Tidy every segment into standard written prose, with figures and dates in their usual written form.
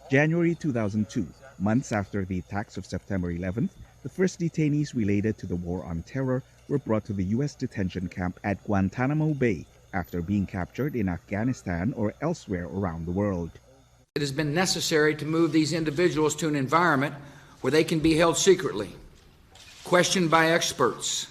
January 2002, months after the attacks of September 11th, the first detainees related to the War on Terror were brought to the U.S. detention camp at Guantánamo Bay after being captured in Afghanistan or elsewhere around the world. It has been necessary to move these individuals to an environment where they can be held secretly, questioned by experts,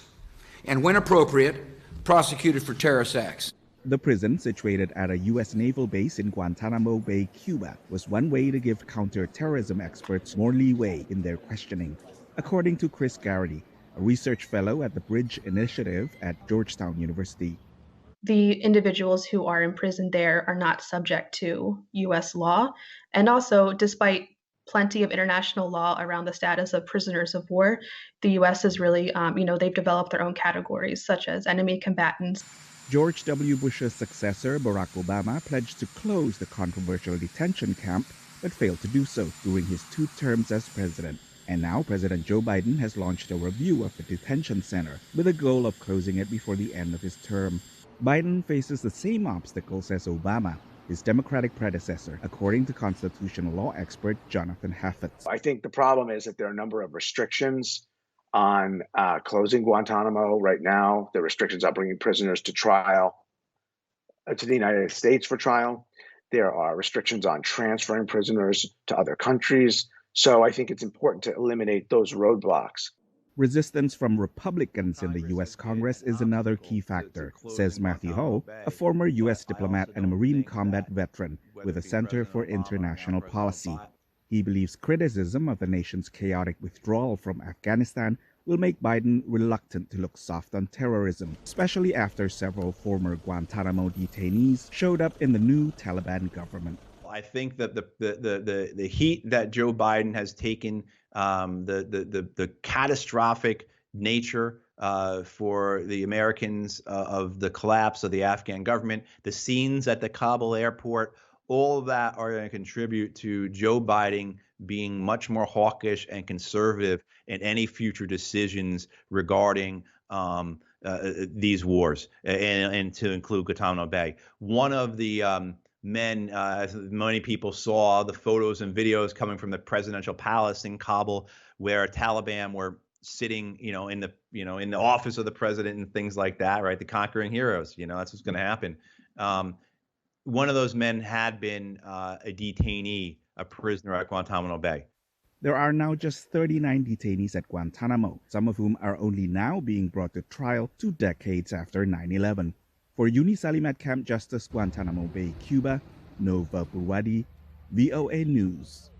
and when appropriate, prosecuted for terrorist acts. The prison, situated at a U.S. naval base in Guantánamo Bay, Cuba, was one way to give counter-terrorism experts more leeway in their questioning. According to Chris Garrity, a research fellow at the Bridge Initiative at Georgetown University. The individuals who are imprisoned there are not subject to U.S. law, and also, despite plenty of international law around the status of prisoners of war, the U.S. is really, they've developed their own categories, such as enemy combatants. George W. Bush's successor, Barack Obama, pledged to close the controversial detention camp, but failed to do so during his 2 terms as president. And now President Joe Biden has launched a review of the detention center with a goal of closing it before the end of his term. Biden faces the same obstacles as Obama, his Democratic predecessor, according to constitutional law expert Jonathan Hafetz. I think the problem is that there are a number of restrictions on closing Guantanamo right now. The restrictions on bringing prisoners to trial, to the United States for trial. There are restrictions on transferring prisoners to other countries. So I think it's important to eliminate those roadblocks. Resistance from Republicans in the U.S. Congress is another key factor, says Matthew Ho, a former U.S. diplomat and a Marine combat veteran with the Center for International Policy. He believes criticism of the nation's chaotic withdrawal from Afghanistan will make Biden reluctant to look soft on terrorism, especially after several former Guantanamo detainees showed up in the new Taliban government. I think that the heat that Joe Biden has taken, the catastrophic nature for the Americans of the collapse of the Afghan government, the scenes at the Kabul airport, all of that are going to contribute to Joe Biden being much more hawkish and conservative in any future decisions regarding these wars, and to include Guantanamo Bay. One of the men, as many people saw the photos and videos coming from the presidential palace in Kabul, where Taliban were sitting, in the office of the president and things like that, right? The conquering heroes, that's what's going to happen. One of those men had been a detainee, a prisoner at Guantanamo Bay. There are now just 39 detainees at Guantanamo, some of whom are only now being brought to trial 2 decades after 9/11. For Unisalim at Camp Justice, Guantánamo Bay, Cuba, Nova Poerwadi, VOA News.